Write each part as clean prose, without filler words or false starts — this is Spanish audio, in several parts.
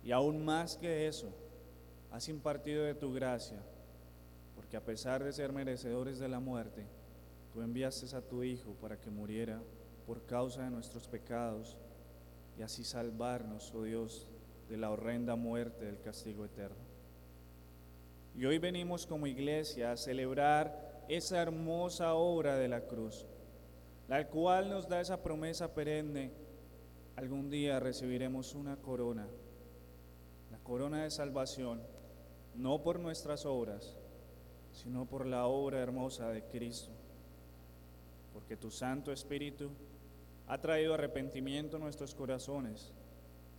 Y aún más que eso, has impartido de tu gracia, porque a pesar de ser merecedores de la muerte, tú enviaste a tu Hijo para que muriera por causa de nuestros pecados y así salvarnos, oh Dios, de la horrenda muerte del castigo eterno. Y hoy venimos como iglesia a celebrar esa hermosa obra de la cruz, la cual nos da esa promesa perenne: algún día recibiremos una corona, la corona de salvación, no por nuestras obras, sino por la obra hermosa de Cristo, porque tu Santo Espíritu ha traído arrepentimiento a nuestros corazones,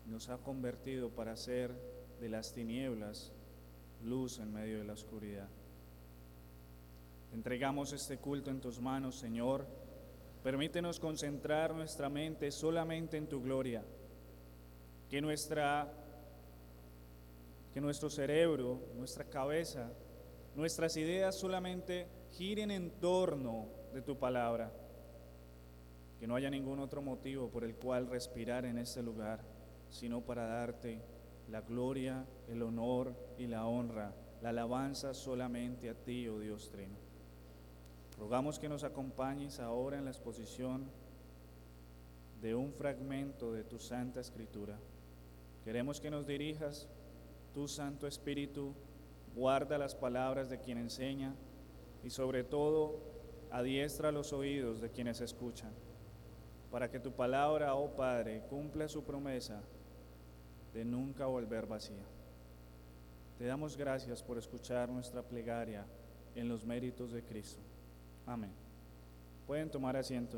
nos ha convertido para hacer de las tinieblas luz en medio de la oscuridad. Entregamos este culto en tus manos, Señor. Permítenos concentrar nuestra mente solamente en tu gloria, que nuestro cerebro, nuestra cabeza, nuestras ideas solamente giren en torno de tu palabra, que no haya ningún otro motivo por el cual respirar en este lugar, sino para darte la gloria, el honor y la honra, la alabanza solamente a ti, oh Dios Trino. Rogamos que nos acompañes ahora en la exposición de un fragmento de tu Santa Escritura. Queremos que nos dirijas, tu Santo Espíritu, guarda las palabras de quien enseña y sobre todo adiestra los oídos de quienes escuchan, para que tu palabra, oh Padre, cumpla su promesa de nunca volver vacía. Te damos gracias por escuchar nuestra plegaria en los méritos de Cristo. Amén. Pueden tomar asiento.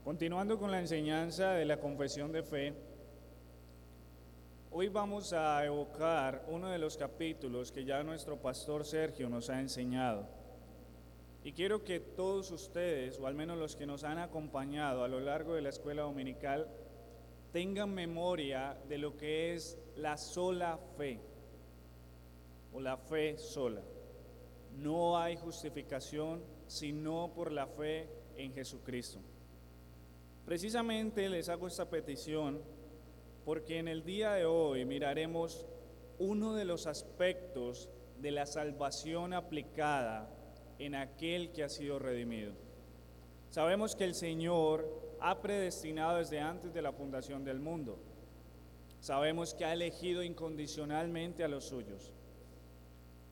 Continuando con la enseñanza de la confesión de fe, hoy vamos a evocar uno de los capítulos que ya nuestro pastor Sergio nos ha enseñado. Y quiero que todos ustedes, o al menos los que nos han acompañado a lo largo de la escuela dominical, tengan memoria de lo que es la sola fe, o la fe sola. No hay justificación sino por la fe en Jesucristo. Precisamente les hago esta petición porque en el día de hoy miraremos uno de los aspectos de la salvación aplicada en aquel que ha sido redimido. Sabemos que el Señor ha predestinado desde antes de la fundación del mundo. Sabemos que ha elegido incondicionalmente a los suyos.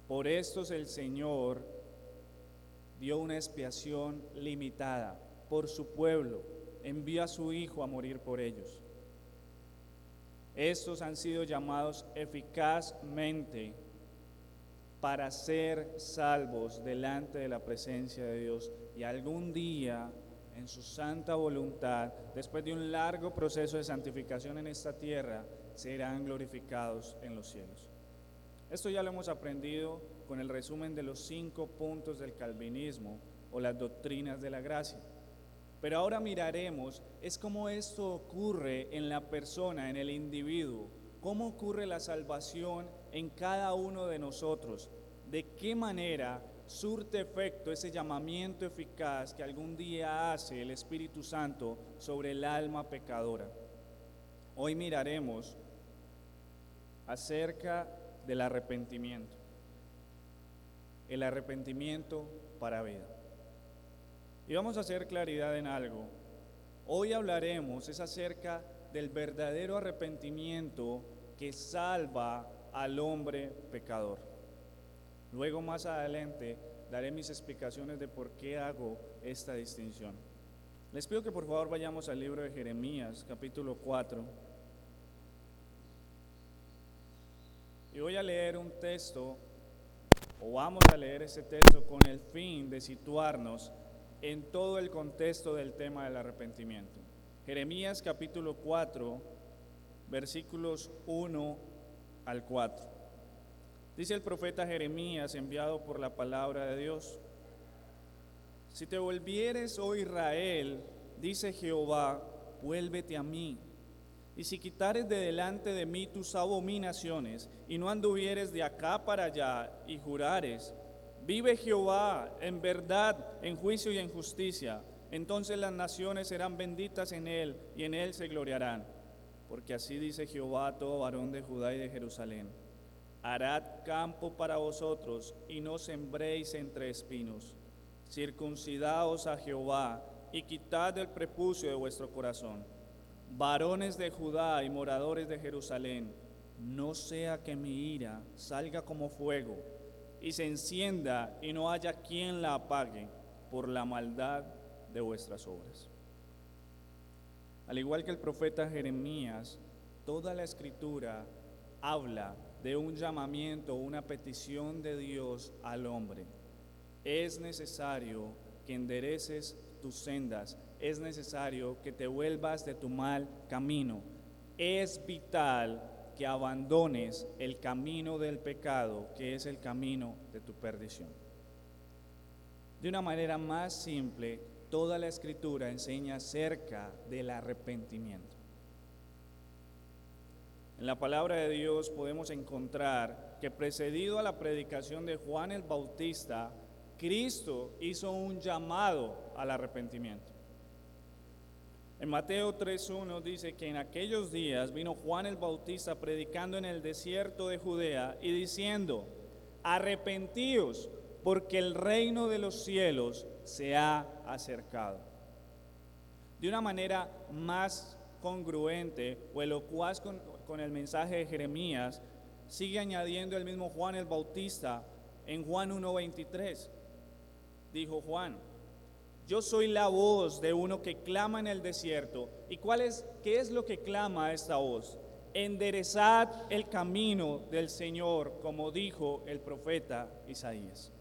Por estos el Señor dio una expiación limitada por su pueblo, envió a su Hijo a morir por ellos. Estos han sido llamados eficazmente para ser salvos delante de la presencia de Dios, y algún día, en su santa voluntad, después de un largo proceso de santificación en esta tierra, serán glorificados en los cielos. Esto ya lo hemos aprendido con el resumen de los 5 puntos del calvinismo o las doctrinas de la gracia. Pero ahora miraremos es cómo esto ocurre en la persona, en el individuo, cómo ocurre la salvación en cada uno de nosotros, de qué manera surte efecto ese llamamiento eficaz que algún día hace el Espíritu Santo sobre el alma pecadora. Hoy miraremos acerca del arrepentimiento, el arrepentimiento para vida. Y vamos a hacer claridad en algo. Hoy hablaremos es acerca del verdadero arrepentimiento que salva al hombre pecador. Luego más adelante daré mis explicaciones de por qué hago esta distinción. Les pido que por favor vayamos al libro de Jeremías, capítulo 4. Y voy a leer un texto, o vamos a leer ese texto con el fin de situarnos en todo el contexto del tema del arrepentimiento. Jeremías capítulo 4, versículos 1 al 4. Dice el profeta Jeremías, enviado por la palabra de Dios: si te volvieres, oh Israel, dice Jehová, vuélvete a mí. Y si quitares de delante de mí tus abominaciones, y no anduvieres de acá para allá, y jurares, Vive Jehová en verdad, en juicio y en justicia. Entonces las naciones serán benditas en él y en él se gloriarán. Porque así dice Jehová a todo varón de Judá y de Jerusalén: harad campo para vosotros y no sembréis entre espinos. Circuncidaos a Jehová y quitad el prepucio de vuestro corazón. Varones de Judá y moradores de Jerusalén, no sea que mi ira salga como fuego y se encienda y no haya quien la apague por la maldad de vuestras obras. Al igual que el profeta Jeremías, toda la Escritura habla de un llamamiento, una petición de Dios al hombre. Es necesario que endereces tus sendas, es necesario que te vuelvas de tu mal camino. Es vital que abandones el camino del pecado, que es el camino de tu perdición. De una manera más simple, toda la Escritura enseña acerca del arrepentimiento. En la palabra de Dios podemos encontrar que precedido a la predicación de Juan el Bautista, Cristo hizo un llamado al arrepentimiento. En Mateo 3:1 dice que en aquellos días vino Juan el Bautista predicando en el desierto de Judea y diciendo: arrepentíos, porque el reino de los cielos se ha acercado. De una manera más congruente o elocuaz con el mensaje de Jeremías, sigue añadiendo el mismo Juan el Bautista en Juan 1:23. Dijo Juan: yo soy la voz de uno que clama en el desierto. ¿Y qué es lo que clama esta voz? Enderezad el camino del Señor, como dijo el profeta Isaías.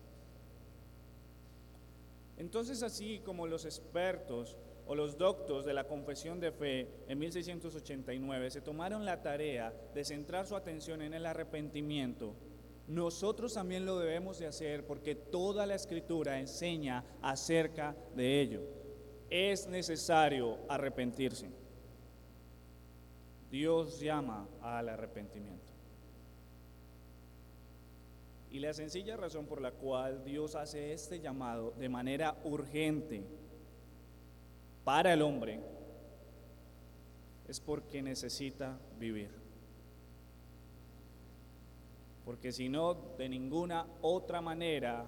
Entonces, así como los expertos o los doctos de la confesión de fe en 1689 se tomaron la tarea de centrar su atención en el arrepentimiento, nosotros también lo debemos de hacer, porque toda la Escritura enseña acerca de ello. Es necesario arrepentirse. Dios llama al arrepentimiento. Y la sencilla razón por la cual Dios hace este llamado de manera urgente para el hombre es porque necesita vivir. Porque si no, de ninguna otra manera,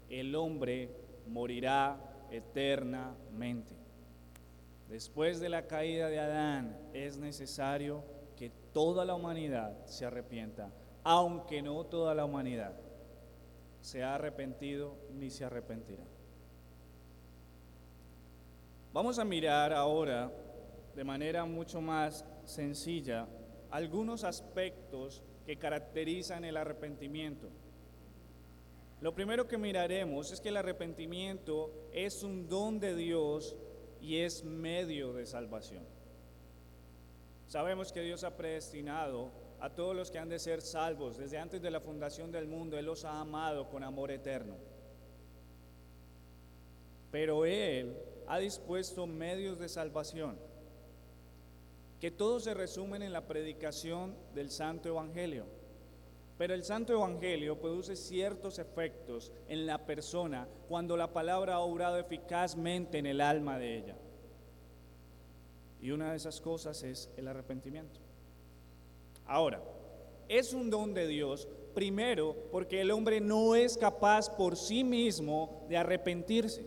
el hombre morirá eternamente. Después de la caída de Adán, es necesario que toda la humanidad se arrepienta, aunque no toda la humanidad se ha arrepentido ni se arrepentirá. Vamos a mirar ahora, de manera mucho más sencilla, algunos aspectos que caracterizan el arrepentimiento. Lo primero que miraremos es que el arrepentimiento es un don de Dios y es medio de salvación. Sabemos que Dios ha predestinado a todos los que han de ser salvos. Desde antes de la fundación del mundo, Él los ha amado con amor eterno. Pero Él ha dispuesto medios de salvación, que todos se resumen en la predicación del Santo Evangelio. Pero el Santo Evangelio produce ciertos efectos en la persona cuando la palabra ha obrado eficazmente en el alma de ella. Y una de esas cosas es el arrepentimiento. Ahora, es un don de Dios, primero, porque el hombre no es capaz por sí mismo de arrepentirse.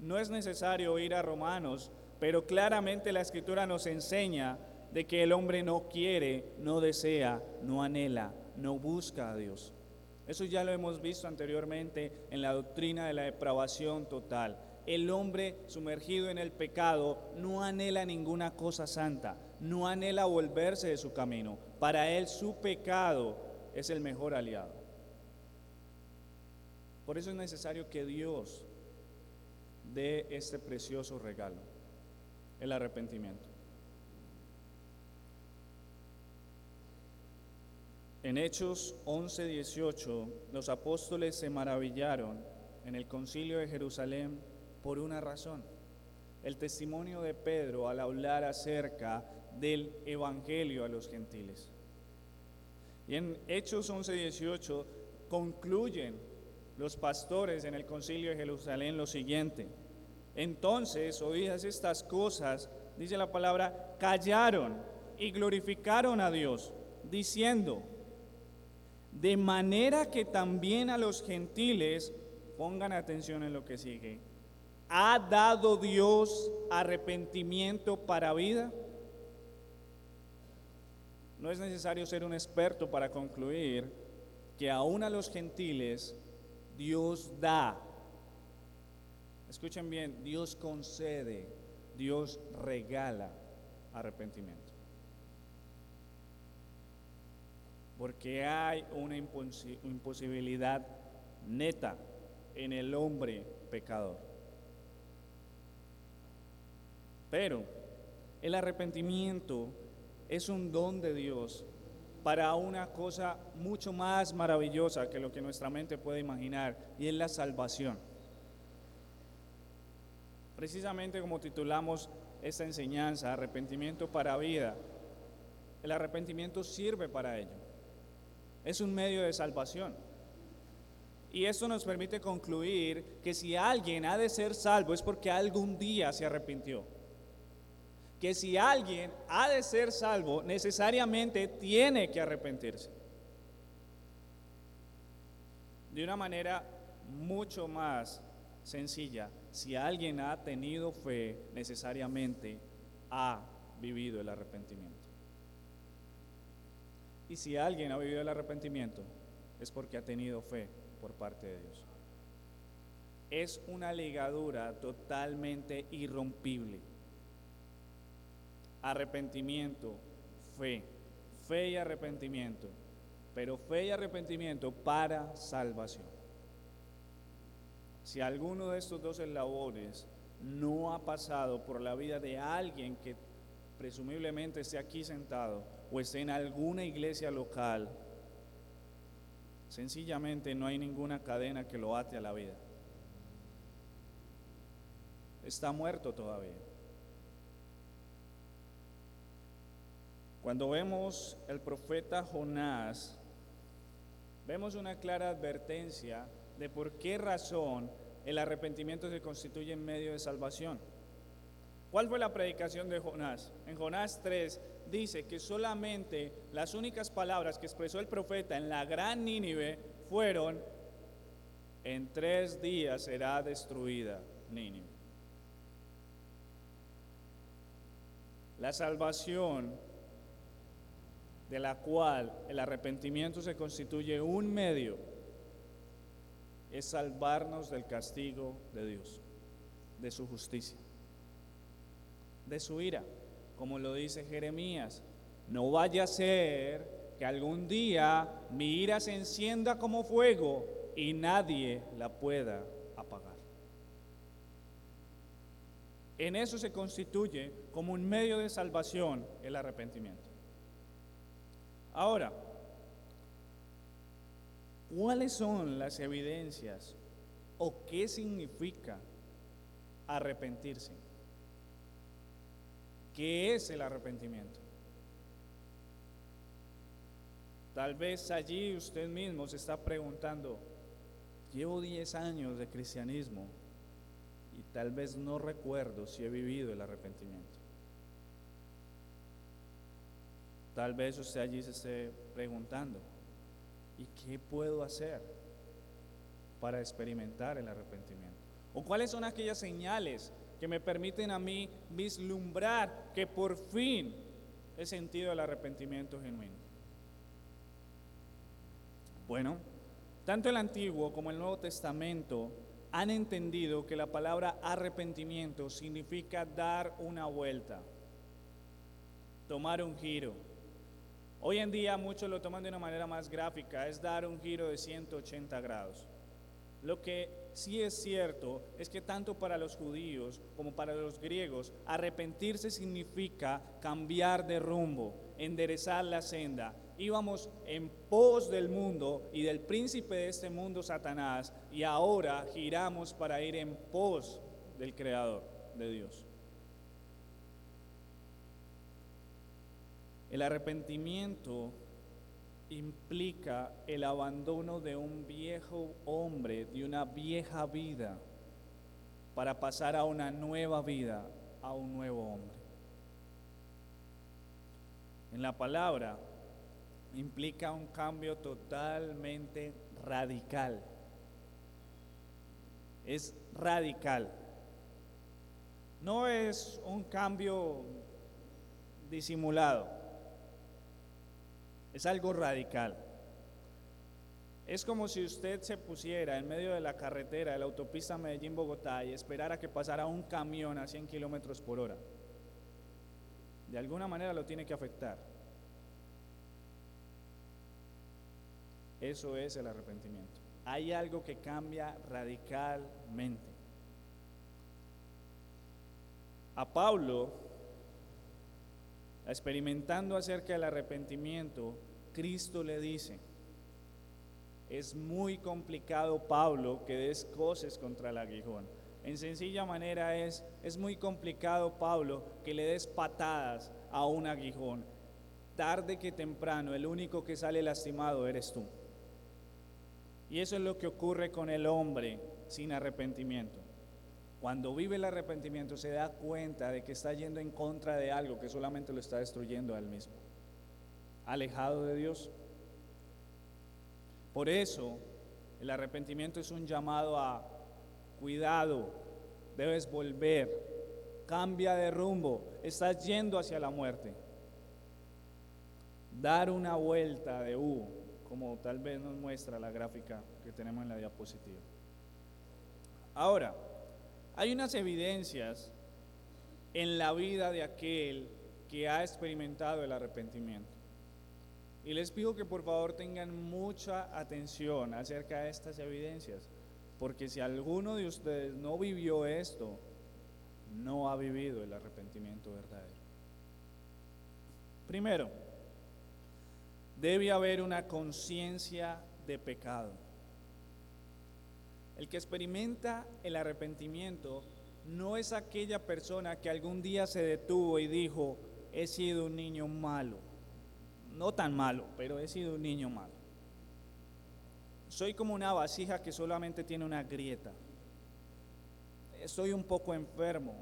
No es necesario ir a Romanos, pero claramente la Escritura nos enseña de que el hombre no quiere, no desea, no anhela, no busca a Dios. Eso ya lo hemos visto anteriormente en la doctrina de la depravación total. El hombre sumergido en el pecado no anhela ninguna cosa santa, no anhela volverse de su camino. Para él su pecado es el mejor aliado. Por eso es necesario que Dios dé este precioso regalo, el arrepentimiento. En Hechos 11:18, los apóstoles se maravillaron en el concilio de Jerusalén por una razón: el testimonio de Pedro al hablar acerca del evangelio a los gentiles. Y en Hechos 11:18 concluyen los pastores en el concilio de Jerusalén lo siguiente: entonces, oídas estas cosas, dice la palabra, callaron y glorificaron a Dios, diciendo, de manera que también a los gentiles, pongan atención en lo que sigue, ¿ha dado Dios arrepentimiento para vida? No es necesario ser un experto para concluir que aún a los gentiles Dios da. Escuchen bien, Dios concede, Dios regala arrepentimiento. Porque hay una imposibilidad neta en el hombre pecador. Pero el arrepentimiento es un don de Dios para una cosa mucho más maravillosa que lo que nuestra mente puede imaginar, y es la salvación. Precisamente como titulamos esta enseñanza, arrepentimiento para vida, el arrepentimiento sirve para ello. Es un medio de salvación. Y esto nos permite concluir que si alguien ha de ser salvo es porque algún día se arrepintió. Que si alguien ha de ser salvo, necesariamente tiene que arrepentirse. De una manera mucho más sencilla, si alguien ha tenido fe, necesariamente ha vivido el arrepentimiento. Y si alguien ha vivido el arrepentimiento, es porque ha tenido fe por parte de Dios. Es una ligadura totalmente irrompible. Arrepentimiento, fe y arrepentimiento, pero fe y arrepentimiento para salvación. Si alguno de estos dos eslabones no ha pasado por la vida de alguien que presumiblemente esté aquí sentado o esté en alguna iglesia local, sencillamente no hay ninguna cadena que lo ate a la vida. Está muerto todavía. Cuando vemos el profeta Jonás, vemos una clara advertencia de por qué razón el arrepentimiento se constituye en medio de salvación. ¿Cuál fue la predicación de Jonás? En Jonás 3 dice que solamente las únicas palabras que expresó el profeta en la gran Nínive fueron: en 3 días será destruida Nínive. La salvación, de la cual el arrepentimiento se constituye un medio, es salvarnos del castigo de Dios, de su justicia, de su ira, como lo dice Jeremías. No vaya a ser que algún día mi ira se encienda como fuego y nadie la pueda apagar. En eso se constituye como un medio de salvación el arrepentimiento. Ahora, ¿cuáles son las evidencias o qué significa arrepentirse? ¿Qué es el arrepentimiento? Tal vez allí usted mismo se está preguntando: llevo 10 años de cristianismo y tal vez no recuerdo si he vivido el arrepentimiento. Tal vez usted allí se esté preguntando: ¿y qué puedo hacer para experimentar el arrepentimiento? ¿O cuáles son aquellas señales que me permiten a mí vislumbrar que por fin he sentido el arrepentimiento genuino? Bueno, tanto el Antiguo como el Nuevo Testamento han entendido que la palabra arrepentimiento significa dar una vuelta, tomar un giro. Hoy en día muchos lo toman de una manera más gráfica, es dar un giro de 180 grados. Lo que sí es cierto es que tanto para los judíos como para los griegos, arrepentirse significa cambiar de rumbo, enderezar la senda. Íbamos en pos del mundo y del príncipe de este mundo, Satanás, y ahora giramos para ir en pos del Creador, de Dios. El arrepentimiento implica el abandono de un viejo hombre, de una vieja vida, para pasar a una nueva vida, a un nuevo hombre. En la palabra implica un cambio totalmente radical. Es radical. No es un cambio disimulado. Es algo radical. Es como si usted se pusiera en medio de la carretera de la autopista Medellín-Bogotá y esperara que pasara un camión a 100 kilómetros por hora. De alguna manera lo tiene que afectar. Eso es el arrepentimiento. Hay algo que cambia radicalmente. A Pablo, experimentando acerca del arrepentimiento, Cristo le dice: es muy complicado, Pablo, que des coces contra el aguijón. En sencilla manera es muy complicado, Pablo, que le des patadas a un aguijón. Tarde que temprano, el único que sale lastimado eres tú. Y eso es lo que ocurre con el hombre sin arrepentimiento. Cuando vive el arrepentimiento se da cuenta de que está yendo en contra de algo que solamente lo está destruyendo a él mismo. Alejado de Dios. Por eso el arrepentimiento es un llamado a cuidado, debes volver, cambia de rumbo, estás yendo hacia la muerte. Dar una vuelta de U, como tal vez nos muestra la gráfica que tenemos en la diapositiva. Ahora, hay unas evidencias en la vida de aquel que ha experimentado el arrepentimiento. Y les pido que por favor tengan mucha atención acerca de estas evidencias, porque si alguno de ustedes no vivió esto, no ha vivido el arrepentimiento verdadero. Primero, debe haber una conciencia de pecado. El que experimenta el arrepentimiento no es aquella persona que algún día se detuvo y dijo: he sido un niño malo. No tan malo, pero he sido un niño malo. Soy como una vasija que solamente tiene una grieta. Estoy un poco enfermo,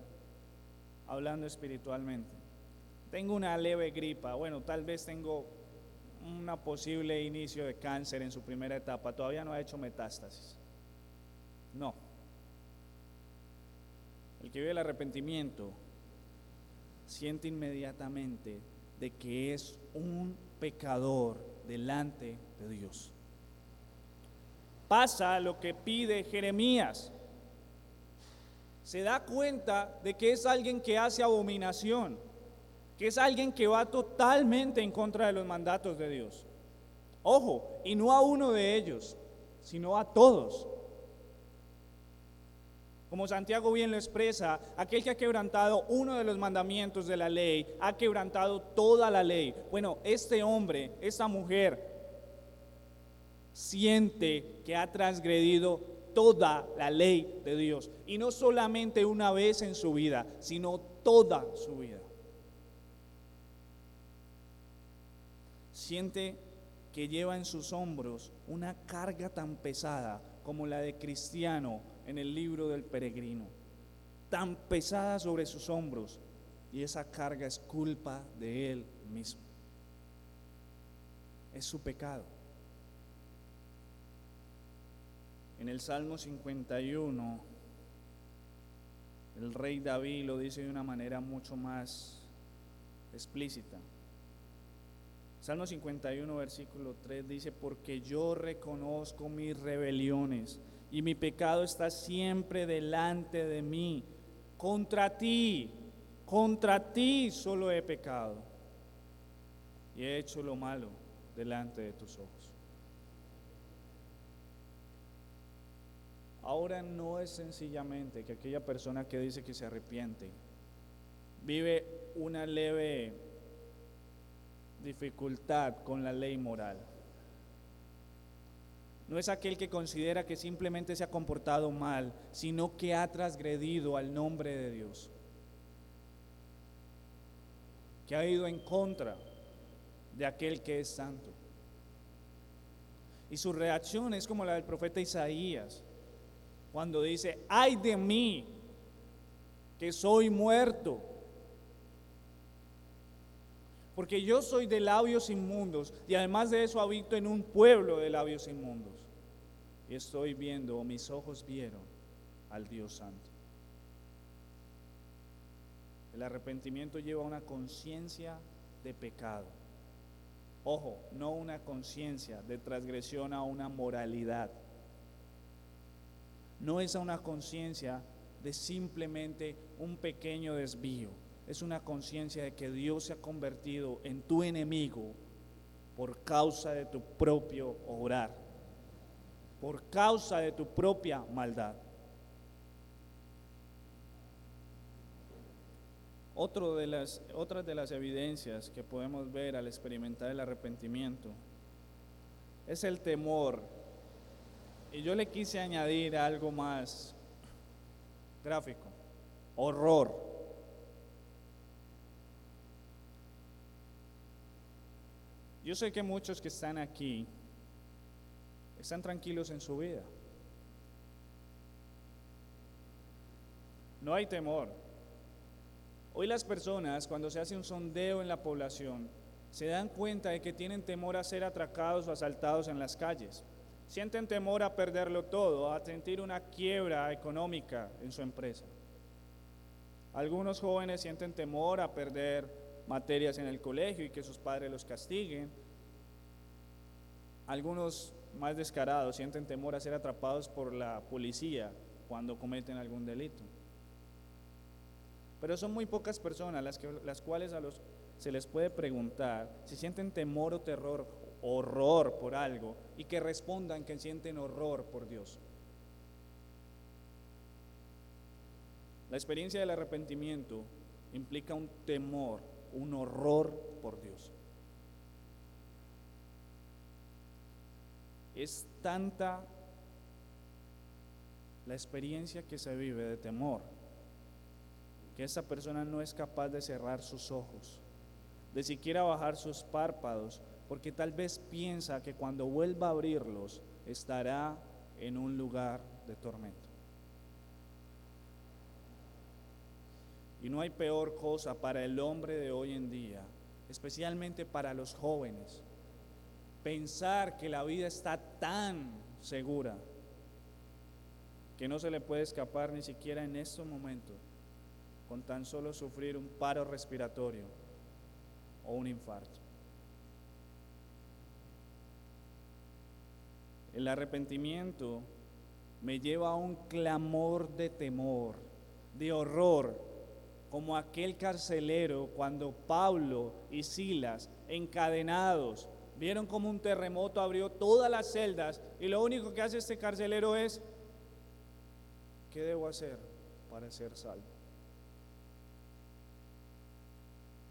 hablando espiritualmente. Tengo una leve gripa, bueno, tal vez tengo un posible inicio de cáncer en su primera etapa, todavía no ha hecho metástasis. No. El que vive el arrepentimiento siente inmediatamente de que es un pecador delante de Dios. Pasa lo que pide Jeremías. Se da cuenta de que es alguien que hace abominación, que es alguien que va totalmente en contra de los mandatos de Dios. Ojo, y no a uno de ellos, sino a todos. Como Santiago bien lo expresa, aquel que ha quebrantado uno de los mandamientos de la ley, ha quebrantado toda la ley. Bueno, este hombre, esta mujer, siente que ha transgredido toda la ley de Dios. Y no solamente una vez en su vida, sino toda su vida. Siente que lleva en sus hombros una carga tan pesada como la de Cristiano en el libro del peregrino, tan pesada sobre sus hombros, y esa carga es culpa de él mismo. Es su pecado. En el Salmo 51, el rey David lo dice de una manera mucho más explícita. Salmo 51, versículo 3 dice: porque yo reconozco mis rebeliones y mi pecado está siempre delante de mí. Contra ti solo he pecado y he hecho lo malo delante de tus ojos. Ahora no es sencillamente que aquella persona que dice que se arrepiente vive una leve dificultad con la ley moral. No es aquel que considera que simplemente se ha comportado mal, sino que ha transgredido al nombre de Dios, que ha ido en contra de aquel que es santo. Y su reacción es como la del profeta Isaías, cuando dice: ¡ay de mí, que soy muerto! Porque yo soy de labios inmundos, y además de eso habito en un pueblo de labios inmundos. Y estoy viendo, o mis ojos vieron, al Dios Santo. El arrepentimiento lleva una conciencia de pecado. Ojo, no una conciencia de transgresión a una moralidad. No es una conciencia de simplemente un pequeño desvío. Es una conciencia de que Dios se ha convertido en tu enemigo por causa de tu propio obrar, por causa de tu propia maldad. Otras de las evidencias que podemos ver al experimentar el arrepentimiento es el temor. Y yo le quise añadir algo más gráfico: horror. Yo sé que muchos que están aquí están tranquilos en su vida. No hay temor. Hoy las personas, cuando se hace un sondeo en la población, se dan cuenta de que tienen temor a ser atracados o asaltados en las calles. Sienten temor a perderlo todo, a sentir una quiebra económica en su empresa. Algunos jóvenes sienten temor a perder materias en el colegio y que sus padres los castiguen. Algunos más descarados sienten temor a ser atrapados por la policía cuando cometen algún delito. Pero son muy pocas personas las cuales se les puede preguntar si sienten temor o terror, horror por algo, y que respondan que sienten horror por Dios. La experiencia del arrepentimiento implica un temor, un horror por Dios. Es tanta la experiencia que se vive de temor que esa persona no es capaz de cerrar sus ojos, de siquiera bajar sus párpados, porque tal vez piensa que cuando vuelva a abrirlos estará en un lugar de tormento. Y no hay peor cosa para el hombre de hoy en día, especialmente para los jóvenes, pensar que la vida está tan segura que no se le puede escapar ni siquiera en estos momentos, con tan solo sufrir un paro respiratorio o un infarto. El arrepentimiento me lleva a un clamor de temor, de horror, como aquel carcelero cuando Pablo y Silas, encadenados, vieron como un terremoto abrió todas las celdas y lo único que hace este carcelero es: ¿qué debo hacer para ser salvo?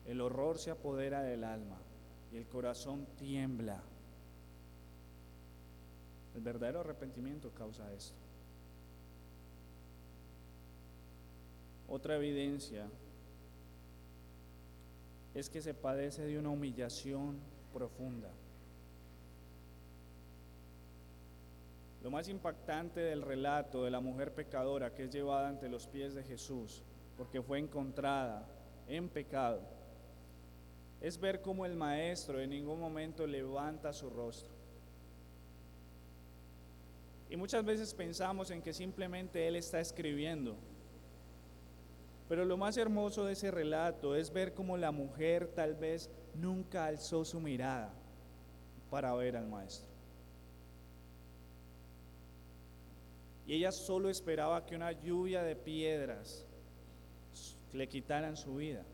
El horror se apodera del alma y el corazón tiembla. El verdadero arrepentimiento causa esto. Otra evidencia es que se padece de una humillación profunda. Lo más impactante del relato de la mujer pecadora que es llevada ante los pies de Jesús porque fue encontrada en pecado es ver cómo el maestro en ningún momento levanta su rostro. Y muchas veces pensamos en que simplemente él está escribiendo. Pero lo más hermoso de ese relato es ver cómo la mujer tal vez nunca alzó su mirada para ver al maestro. Y ella solo esperaba que una lluvia de piedras le quitaran su vida.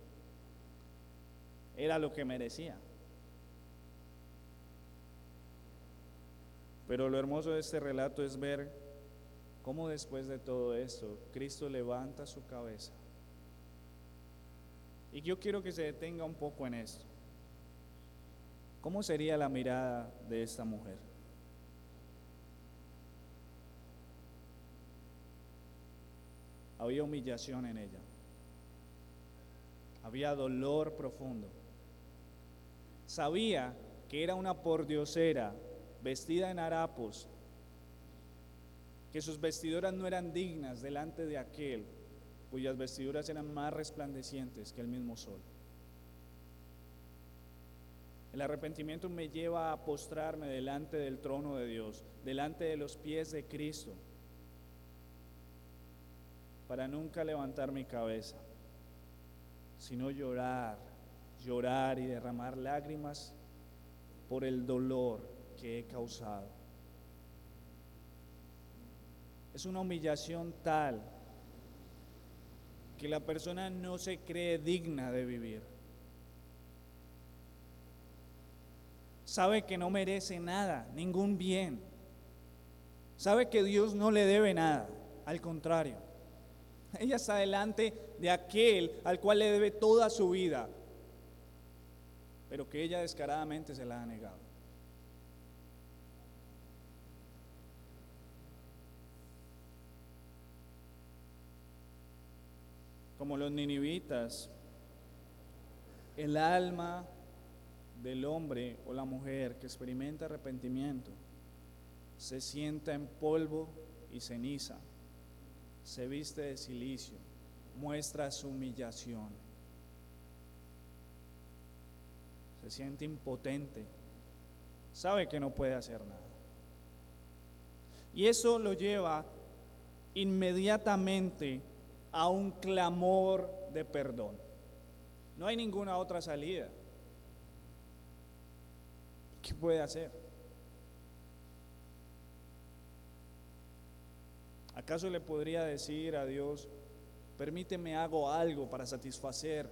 Era lo que merecía. Pero lo hermoso de este relato es ver cómo después de todo esto, Cristo levanta su cabeza. Y yo quiero que se detenga un poco en esto. ¿Cómo sería la mirada de esta mujer? Había humillación en ella. Había dolor profundo. Sabía que era una pordiosera vestida en harapos, que sus vestiduras no eran dignas delante de aquel cuyas vestiduras eran más resplandecientes que el mismo sol. El arrepentimiento me lleva a postrarme delante del trono de Dios, delante de los pies de Cristo, para nunca levantar mi cabeza, sino llorar y derramar lágrimas por el dolor que he causado. Es una humillación tal que la persona no se cree digna de vivir. Sabe que no merece nada, ningún bien. Sabe que Dios no le debe nada, al contrario. Ella está delante de aquel al cual le debe toda su vida, pero que ella descaradamente se la ha negado. Como los ninivitas, el alma del hombre o la mujer que experimenta arrepentimiento se sienta en polvo y ceniza, se viste de cilicio, muestra su humillación, se siente impotente, sabe que no puede hacer nada. Y eso lo lleva inmediatamente a un clamor de perdón. No hay ninguna otra salida. ¿Qué puede hacer? ¿Acaso le podría decir a Dios, permíteme hago algo para satisfacer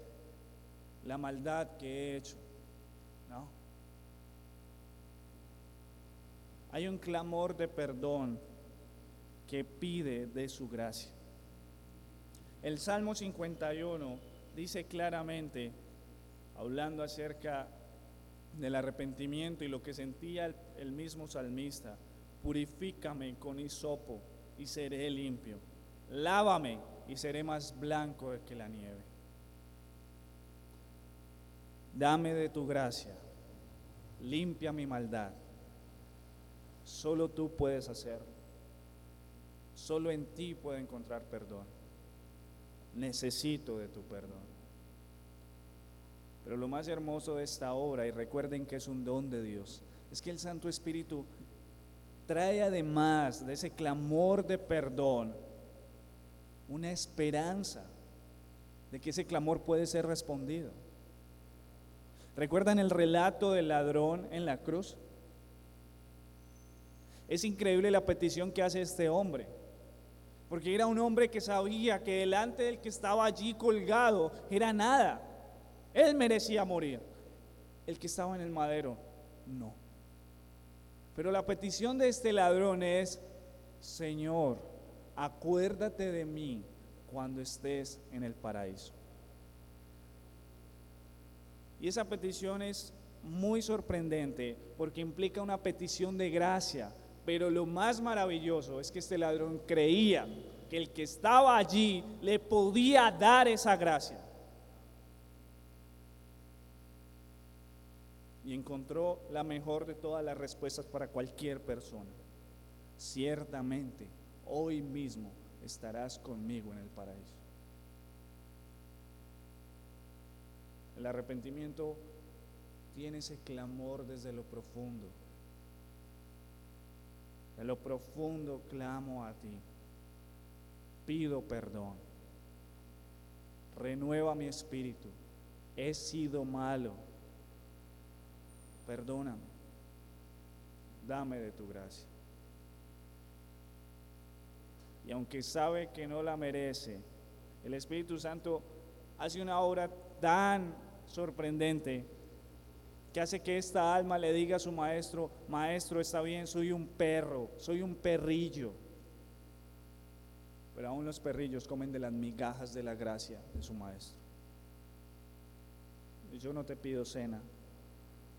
la maldad que he hecho? No. Hay un clamor de perdón que pide de su gracia. El Salmo 51 dice claramente, hablando acerca del arrepentimiento y lo que sentía el mismo salmista: purifícame con hisopo y seré limpio, lávame y seré más blanco que la nieve. Dame de tu gracia, limpia mi maldad. Solo tú puedes hacerlo, solo en ti puedo encontrar perdón. Necesito de tu perdón. Pero lo más hermoso de esta obra, y recuerden que es un don de Dios, es que el Santo Espíritu trae, además de ese clamor de perdón, una esperanza de que ese clamor puede ser respondido. ¿Recuerdan el relato del ladrón en la cruz? Es increíble la petición que hace este hombre, porque era un hombre que sabía que delante del que estaba allí colgado era nada. Él merecía morir. El que estaba en el madero, no. Pero la petición de este ladrón es: Señor, acuérdate de mí cuando estés en el paraíso. Y esa petición es muy sorprendente porque implica una petición de gracia. Pero lo más maravilloso es que este ladrón creía que el que estaba allí le podía dar esa gracia. Y encontró la mejor de todas las respuestas para cualquier persona: ciertamente hoy mismo estarás conmigo en el paraíso. El arrepentimiento tiene ese clamor desde lo profundo. De lo profundo clamo a ti, pido perdón, renueva mi espíritu, he sido malo, perdóname, dame de tu gracia. Y aunque sabe que no la merece, el Espíritu Santo hace una obra tan sorprendente que hace que esta alma le diga a su maestro: maestro, está bien, soy un perro, soy un perrillo, pero aún los perrillos comen de las migajas de la gracia de su maestro. Y yo no te pido cena,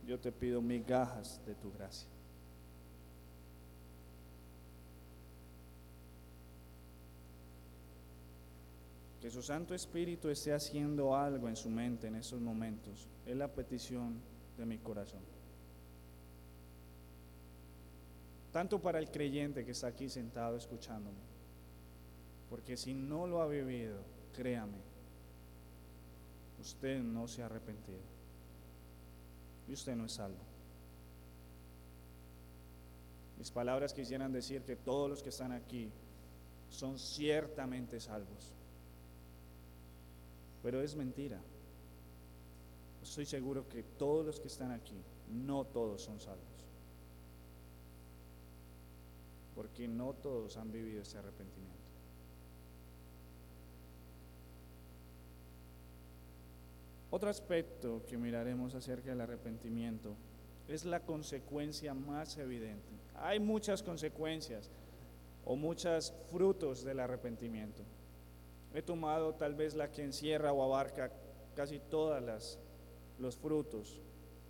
yo te pido migajas de tu gracia. Que su Santo Espíritu esté haciendo algo en su mente en estos momentos, es la petición de mi corazón. tanto para el creyente que está aquí sentado escuchándome, porque si no lo ha vivido, créame, usted no se ha arrepentido y usted no es salvo. Mis palabras quisieran decir que todos los que están aquí son ciertamente salvos, pero es mentira. Estoy seguro que todos los que están aquí, no todos son salvos, porque no todos han vivido ese arrepentimiento. Otro aspecto que miraremos acerca del arrepentimiento es la consecuencia más evidente. Hay muchas consecuencias o muchos frutos del arrepentimiento. He tomado tal vez la que encierra o abarca casi todas los frutos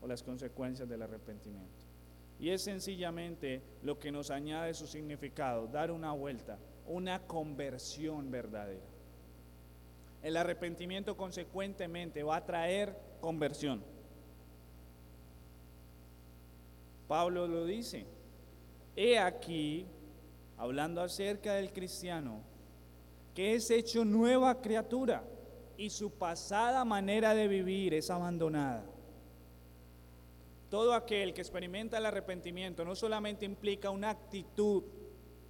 o las consecuencias del arrepentimiento. Y es sencillamente lo que nos añade su significado, dar una vuelta, una conversión verdadera. El arrepentimiento consecuentemente va a traer conversión. Pablo lo dice. He aquí, hablando acerca del cristiano, que es hecho nueva criatura y su pasada manera de vivir es abandonada. Todo aquel que experimenta el arrepentimiento no solamente implica una actitud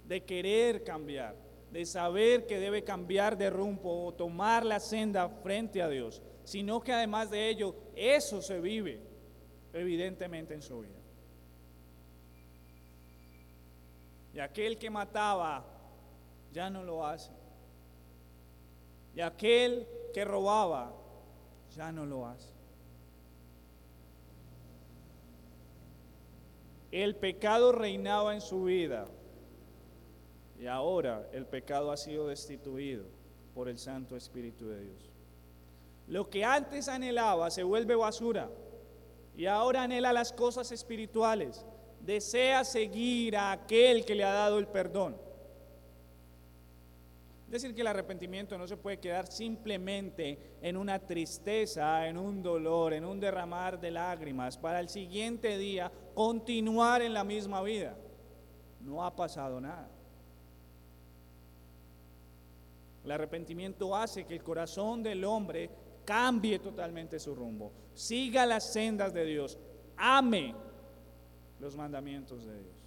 de querer cambiar, de saber que debe cambiar de rumbo o tomar la senda frente a Dios, sino que además de ello, eso se vive evidentemente en su vida. Y aquel que mataba ya no lo hace. Y aquel que robaba ya no lo hace. El pecado reinaba en su vida y ahora el pecado ha sido destituido por el Santo Espíritu de Dios. Lo que antes anhelaba se vuelve basura y ahora anhela las cosas espirituales. Desea seguir a aquel que le ha dado el perdón. Es decir, que el arrepentimiento no se puede quedar simplemente en una tristeza, en un dolor, en un derramar de lágrimas, para el siguiente día continuar en la misma vida. No ha pasado nada. El arrepentimiento hace que el corazón del hombre cambie totalmente su rumbo, siga las sendas de Dios, ame los mandamientos de Dios.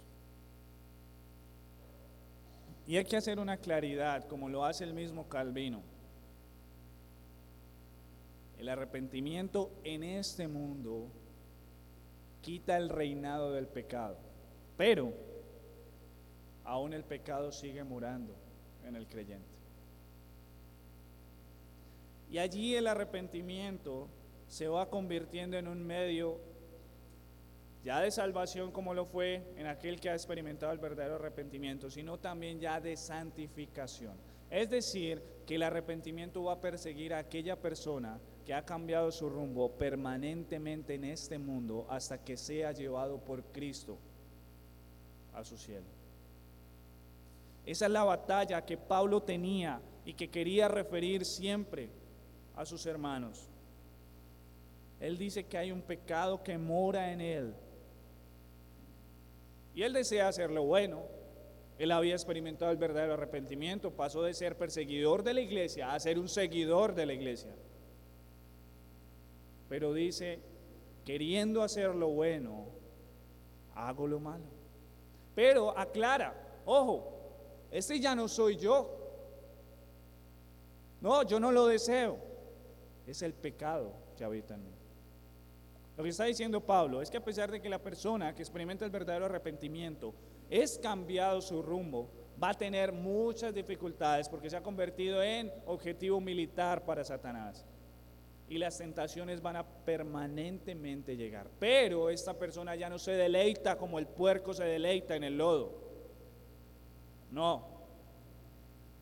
Y hay que hacer una claridad, como lo hace el mismo Calvino. El arrepentimiento en este mundo quita el reinado del pecado, pero aún el pecado sigue morando en el creyente. Y allí el arrepentimiento se va convirtiendo en un medio ya de salvación, como lo fue en aquel que ha experimentado el verdadero arrepentimiento, sino también ya de santificación. Es decir, que el arrepentimiento va a perseguir a aquella persona que ha cambiado su rumbo permanentemente en este mundo hasta que sea llevado por Cristo a su cielo. Esa es la batalla que Pablo tenía y que quería referir siempre a sus hermanos. Él dice que hay un pecado que mora en él. Y él desea hacer lo bueno. Él había experimentado el verdadero arrepentimiento, pasó de ser perseguidor de la iglesia a ser un seguidor de la iglesia. Pero dice, queriendo hacer lo bueno, hago lo malo. Pero aclara, ojo, este ya no soy yo. No, yo no lo deseo. Es el pecado que habita en mí. Lo que está diciendo Pablo es que a pesar de que la persona que experimenta el verdadero arrepentimiento es cambiado su rumbo, va a tener muchas dificultades porque se ha convertido en objetivo militar para Satanás. Y las tentaciones van a permanentemente llegar. Pero esta persona ya no se deleita como el puerco se deleita en el lodo. No.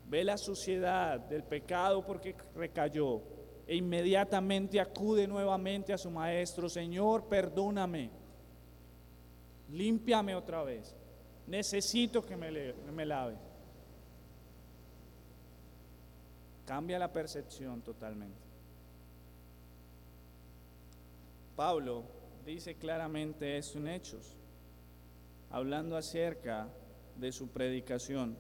Ve la suciedad del pecado porque recayó e inmediatamente acude nuevamente a su maestro. Señor, perdóname, límpiame otra vez, necesito que me laves. Cambia la percepción totalmente. Pablo dice claramente esto en Hechos. hablando acerca de su predicación.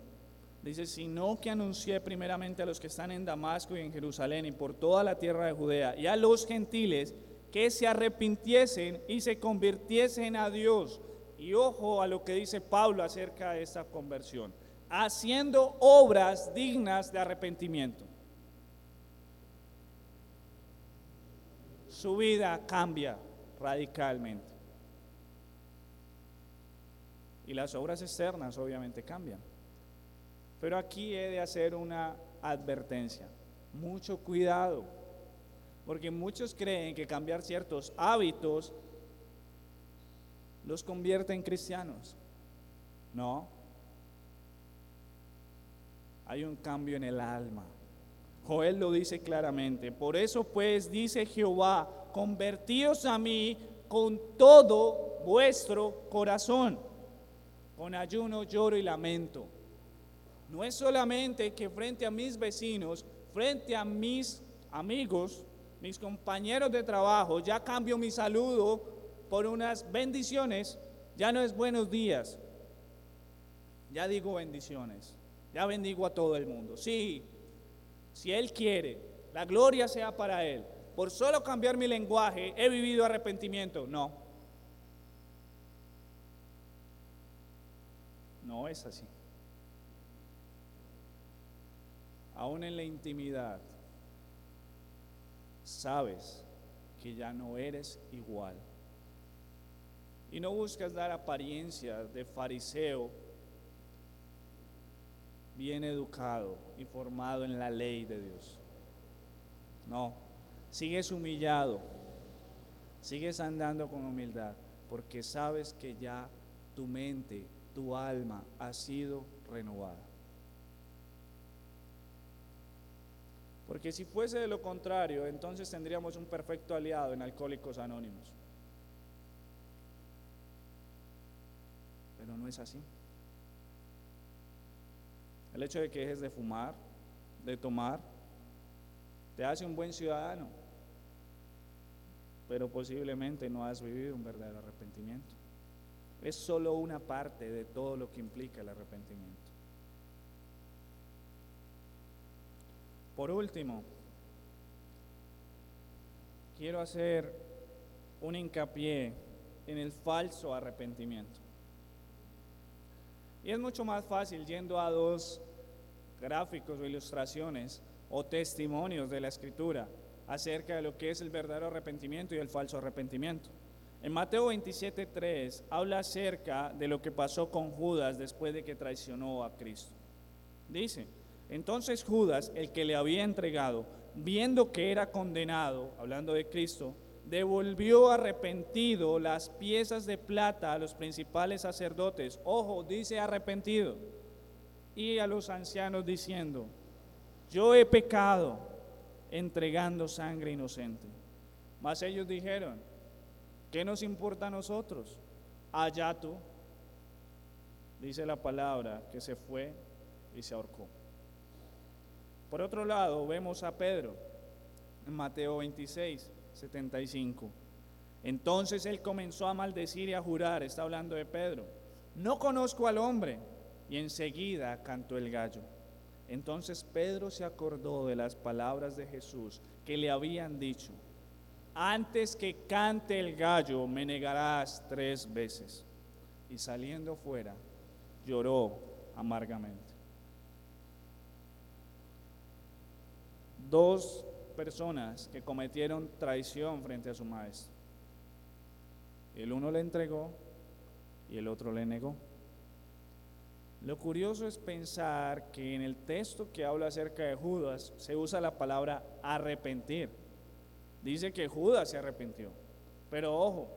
Dice, sino que anuncié primeramente a los que están en Damasco y en Jerusalén y por toda la tierra de Judea y a los gentiles que se arrepintiesen y se convirtiesen a Dios. Y ojo a lo que dice Pablo acerca de esta conversión, haciendo obras dignas de arrepentimiento. Su vida cambia radicalmente. Y las obras externas obviamente cambian. Pero aquí he de hacer una advertencia. Mucho cuidado, porque muchos creen que cambiar ciertos hábitos los convierte en cristianos. No. Hay un cambio en el alma. Joel lo dice claramente. Por eso pues dice Jehová, convertíos a mí con todo vuestro corazón, con ayuno, lloro y lamento. No es solamente que frente a mis vecinos, frente a mis amigos, mis compañeros de trabajo, ya cambio mi saludo por unas bendiciones, ya no es buenos días, ya digo bendiciones, ya bendigo a todo el mundo. Sí, si Él quiere, la gloria sea para Él. Por solo cambiar mi lenguaje, he vivido arrepentimiento. No, no es así. Aún en la intimidad, sabes que ya no eres igual. Y no buscas dar apariencia de fariseo bien educado y formado en la ley de Dios. No, sigues humillado, sigues andando con humildad, porque sabes que ya tu mente, tu alma ha sido renovada. Porque si fuese de lo contrario, entonces tendríamos un perfecto aliado en Alcohólicos Anónimos. Pero no es así. El hecho de que dejes de fumar, de tomar, te hace un buen ciudadano, pero posiblemente no has vivido un verdadero arrepentimiento. Es solo una parte de todo lo que implica el arrepentimiento. Por último, quiero hacer un hincapié en el falso arrepentimiento. Y es mucho más fácil yendo a dos gráficos o ilustraciones o testimonios de la Escritura acerca de lo que es el verdadero arrepentimiento y el falso arrepentimiento. En Mateo 27:3 habla acerca de lo que pasó con Judas después de que traicionó a Cristo. Dice, entonces Judas, el que le había entregado, viendo que era condenado, hablando de Cristo, devolvió arrepentido las piezas de plata a los principales sacerdotes. Ojo, dice arrepentido. Y a los ancianos diciendo, yo he pecado entregando sangre inocente. Mas ellos dijeron, ¿qué nos importa a nosotros? Allá tú. Dice la palabra que se fue y se ahorcó. Por otro lado, vemos a Pedro en Mateo 26:75. Entonces él comenzó a maldecir y a jurar, está hablando de Pedro, no conozco al hombre, y enseguida cantó el gallo. Entonces Pedro se acordó de las palabras de Jesús que le habían dicho, antes que cante el gallo me negarás 3 veces. Y saliendo fuera, lloró amargamente. 2 personas que cometieron traición frente a su maestro. El uno le entregó y el otro le negó. Lo curioso es pensar que en el texto que habla acerca de Judas se usa la palabra arrepentir. Dice que Judas se arrepintió, pero ojo,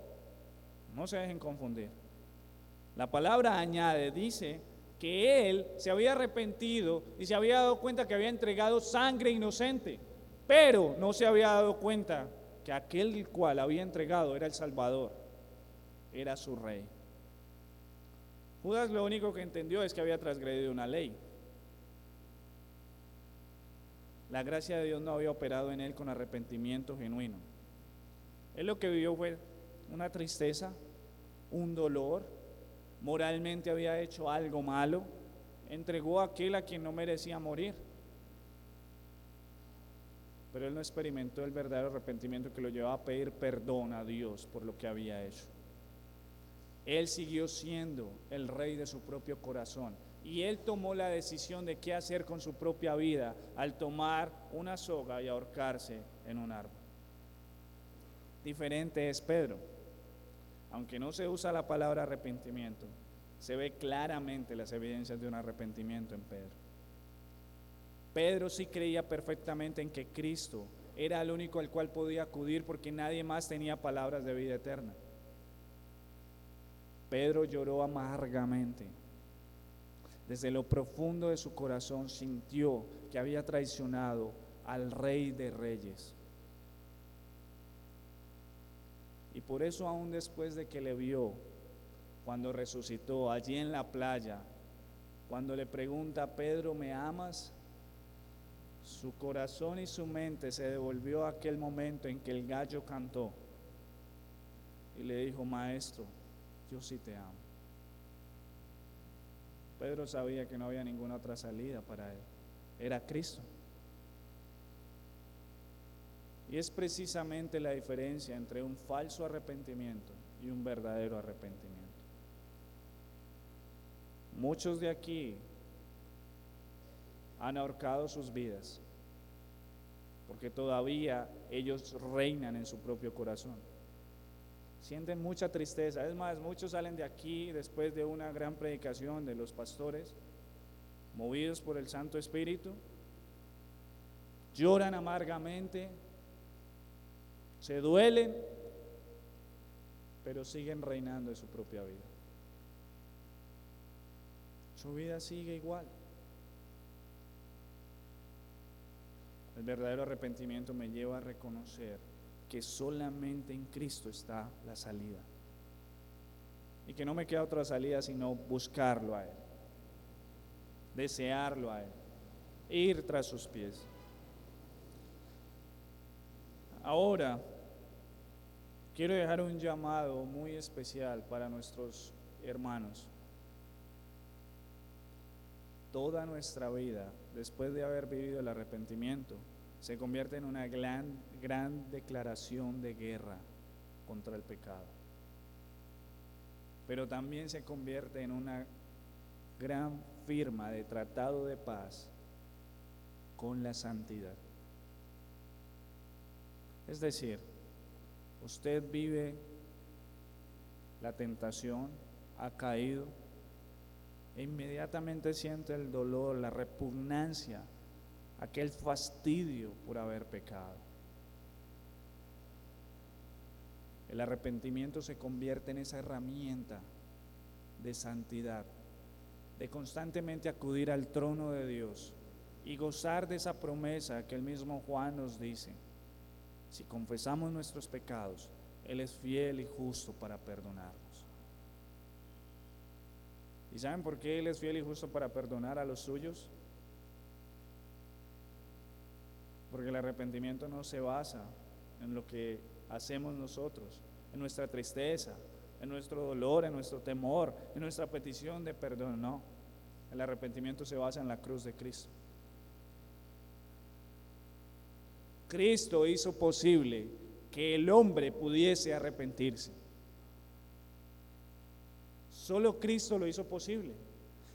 no se dejen confundir. La palabra añade, dice que él se había arrepentido y se había dado cuenta que había entregado sangre inocente, pero no se había dado cuenta que aquel el cual había entregado era el Salvador, era su rey. Judas lo único que entendió es que había transgredido una ley. La gracia de Dios no había operado en él con arrepentimiento genuino. Él lo que vivió fue una tristeza, un dolor, moralmente había hecho algo malo, entregó a aquel a quien no merecía morir. Pero él no experimentó el verdadero arrepentimiento que lo llevaba a pedir perdón a Dios por lo que había hecho. Él siguió siendo el rey de su propio corazón y él tomó la decisión de qué hacer con su propia vida al tomar una soga y ahorcarse en un árbol. Diferente es Pedro. Aunque no se usa la palabra arrepentimiento, se ve claramente las evidencias de un arrepentimiento en Pedro. Pedro sí creía perfectamente en que Cristo era el único al cual podía acudir porque nadie más tenía palabras de vida eterna. Pedro lloró amargamente. Desde lo profundo de su corazón sintió que había traicionado al Rey de Reyes. Y por eso aún después de que le vio, cuando resucitó allí en la playa, cuando le pregunta: Pedro, ¿me amas?, su corazón y su mente se devolvió a aquel momento en que el gallo cantó y le dijo: Maestro, yo sí te amo. Pedro sabía que no había ninguna otra salida para él, era Cristo. Y es precisamente la diferencia entre un falso arrepentimiento y un verdadero arrepentimiento. Muchos de aquí han ahorcado sus vidas porque todavía ellos reinan en su propio corazón. Sienten mucha tristeza. Es más, muchos salen de aquí después de una gran predicación de los pastores, movidos por el Santo Espíritu, lloran amargamente, se duelen, pero siguen reinando en su propia vida. Su vida sigue igual. El verdadero arrepentimiento me lleva a reconocer que solamente en Cristo está la salida y que no me queda otra salida sino buscarlo a Él, desearlo a Él, ir tras sus pies. Ahora quiero dejar un llamado muy especial para nuestros hermanos. Toda nuestra vida, después de haber vivido el arrepentimiento, se convierte en una gran declaración de guerra contra el pecado. Pero también se convierte en una gran firma de tratado de paz con la santidad. Es decir, usted vive la tentación, ha caído, e inmediatamente siente el dolor, la repugnancia, aquel fastidio por haber pecado. El arrepentimiento se convierte en esa herramienta de santidad, de constantemente acudir al trono de Dios y gozar de esa promesa que el mismo Juan nos dice: si confesamos nuestros pecados, Él es fiel y justo para perdonarnos. ¿Y saben por qué Él es fiel y justo para perdonar a los suyos? Porque el arrepentimiento no se basa en lo que hacemos nosotros, en nuestra tristeza, en nuestro dolor, en nuestro temor, en nuestra petición de perdón. No, el arrepentimiento se basa en la cruz de Cristo. Cristo hizo posible que el hombre pudiese arrepentirse. Solo Cristo lo hizo posible.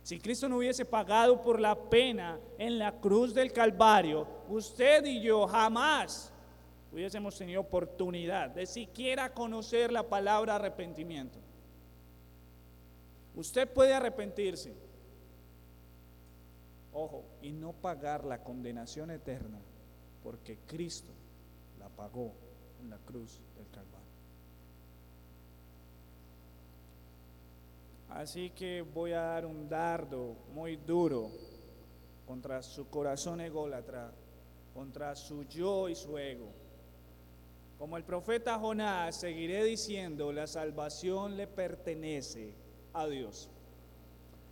Si Cristo no hubiese pagado por la pena en la cruz del Calvario, usted y yo jamás hubiésemos tenido oportunidad de siquiera conocer la palabra arrepentimiento. Usted puede arrepentirse, ojo, y no pagar la condenación eterna, porque Cristo la pagó en la cruz del Calvario. Así que voy a dar un dardo muy duro contra su corazón ególatra, contra su yo y su ego. Como el profeta Jonás, seguiré diciendo: la salvación le pertenece a Dios.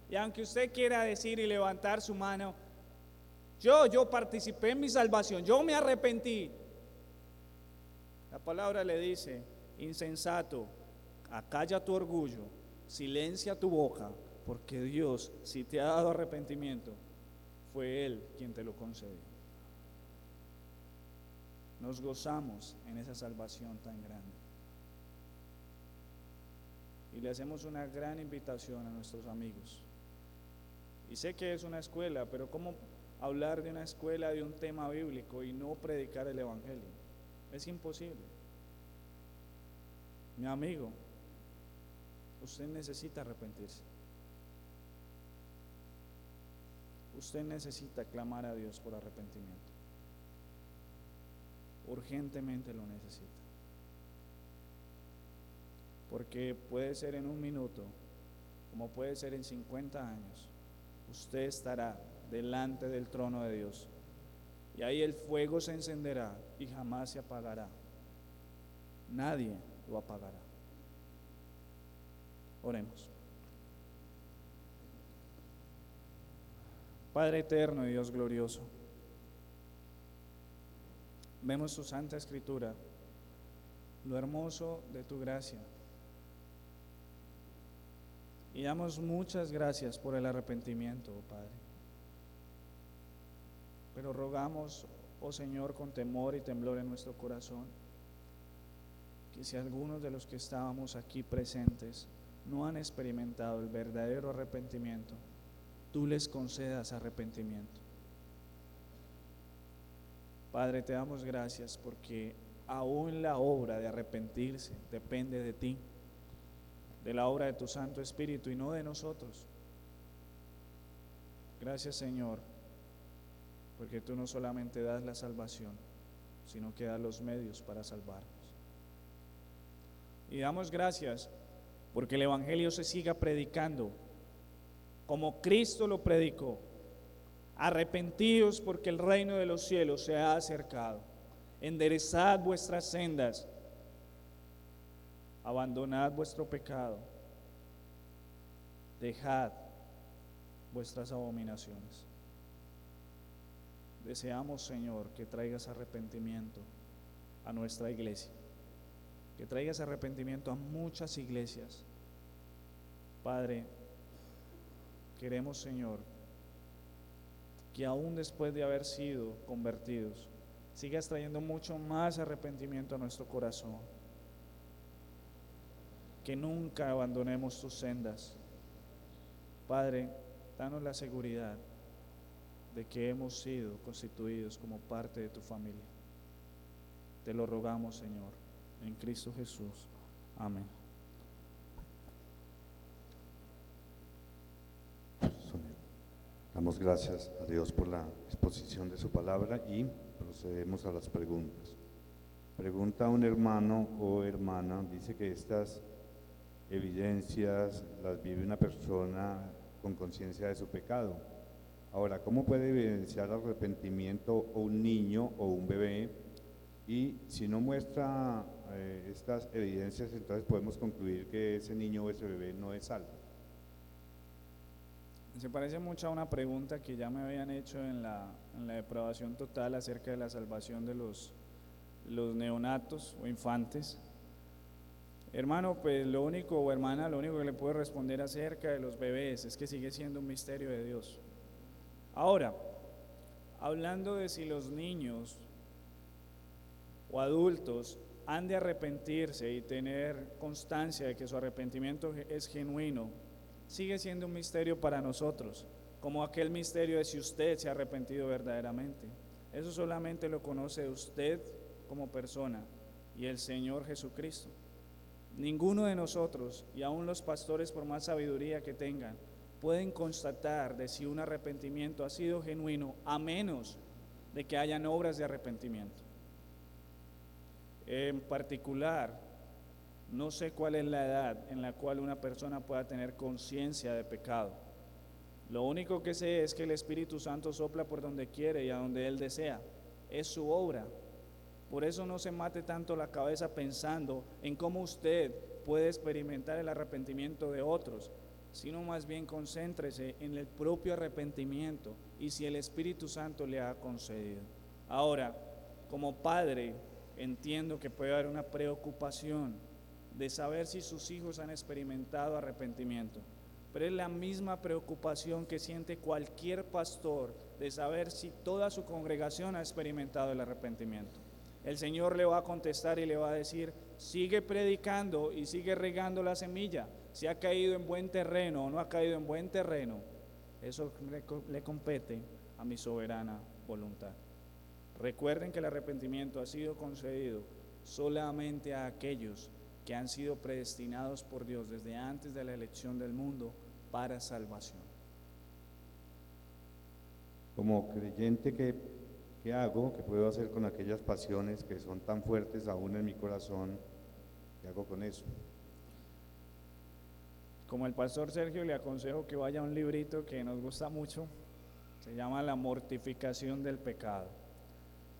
Y aunque usted quiera decir y levantar su mano: yo participé en mi salvación, yo me arrepentí, la palabra le dice: insensato, acalla tu orgullo silencia tu boca, porque Dios, si te ha dado arrepentimiento, fue Él quien te lo concedió. Nos gozamos en esa salvación tan grande. Y le hacemos una gran invitación a nuestros amigos. Y sé que es una escuela, pero ¿cómo hablar de una escuela de un tema bíblico y no predicar el Evangelio? Es imposible. Mi amigo, usted necesita arrepentirse. Usted necesita clamar a Dios por arrepentimiento. Urgentemente lo necesita. Porque puede ser en un minuto, como puede ser en 50 años, usted estará delante del trono de Dios. Y ahí el fuego se encenderá y jamás se apagará. Nadie lo apagará. Oremos. Padre eterno y Dios glorioso, vemos tu santa escritura, lo hermoso de tu gracia, y damos muchas gracias por el arrepentimiento, oh Padre. Pero rogamos, oh Señor, con temor y temblor en nuestro corazón, que si algunos de los que estábamos aquí presentes no han experimentado el verdadero arrepentimiento, tú les concedas arrepentimiento. Padre, te damos gracias porque aún la obra de arrepentirse depende de ti, de la obra de tu Santo Espíritu y no de nosotros. Gracias, Señor, porque tú no solamente das la salvación, sino que das los medios para salvarnos. Y damos gracias porque el Evangelio se siga predicando como Cristo lo predicó. Arrepentíos porque el reino de los cielos se ha acercado. Enderezad vuestras sendas, abandonad vuestro pecado, dejad vuestras abominaciones. Deseamos, Señor, que traigas arrepentimiento a nuestra iglesia, que traigas arrepentimiento a muchas iglesias. Padre, queremos, Señor, que aún después de haber sido convertidos, sigas trayendo mucho más arrepentimiento a nuestro corazón. Que nunca abandonemos tus sendas. Padre, danos la seguridad de que hemos sido constituidos como parte de tu familia. Te lo rogamos, Señor, en Cristo Jesús. Amén. Damos gracias a Dios por la exposición de su palabra y procedemos a las preguntas. Pregunta un hermano o hermana, dice que estas evidencias las vive una persona con conciencia de su pecado. Ahora, ¿cómo puede evidenciar arrepentimiento un niño o un bebé? Y si no muestra estas evidencias, entonces podemos concluir que ese niño o ese bebé no es salvo. Se parece mucho a una pregunta que ya me habían hecho en la depravación total acerca de la salvación de los neonatos o infantes. Hermano, pues lo único, o hermana, lo único que le puedo responder acerca de los bebés es que sigue siendo un misterio de Dios. Ahora, hablando de si los niños o adultos han de arrepentirse y tener constancia de que su arrepentimiento es genuino, sigue siendo un misterio para nosotros, como aquel misterio de si usted se ha arrepentido verdaderamente. Eso solamente lo conoce usted como persona y el Señor Jesucristo. Ninguno de nosotros, y aún los pastores, por más sabiduría que tengan, pueden constatar de si un arrepentimiento ha sido genuino, a menos de que hayan obras de arrepentimiento. En particular, no sé cuál es la edad en la cual una persona pueda tener conciencia de pecado. Lo único que sé es que el Espíritu Santo sopla por donde quiere y a donde Él desea. Es su obra. Por eso no se mate tanto la cabeza pensando en cómo usted puede experimentar el arrepentimiento de otros, sino más bien concéntrese en el propio arrepentimiento y si el Espíritu Santo le ha concedido. Ahora, como padre, entiendo que puede haber una preocupación de saber si sus hijos han experimentado arrepentimiento, pero es la misma preocupación que siente cualquier pastor de saber si toda su congregación ha experimentado el arrepentimiento. El Señor le va a contestar y le va a decir: sigue predicando y sigue regando la semilla. Si ha caído en buen terreno o no ha caído en buen terreno, eso le compete a mi soberana voluntad. Recuerden que el arrepentimiento ha sido concedido solamente a aquellos que han sido predestinados por Dios desde antes de la elección del mundo para salvación. Como creyente, ¿qué hago? ¿Qué puedo hacer con aquellas pasiones que son tan fuertes aún en mi corazón? ¿Qué hago con eso? Como el pastor Sergio, le aconsejo que vaya a un librito que nos gusta mucho, se llama La mortificación del pecado.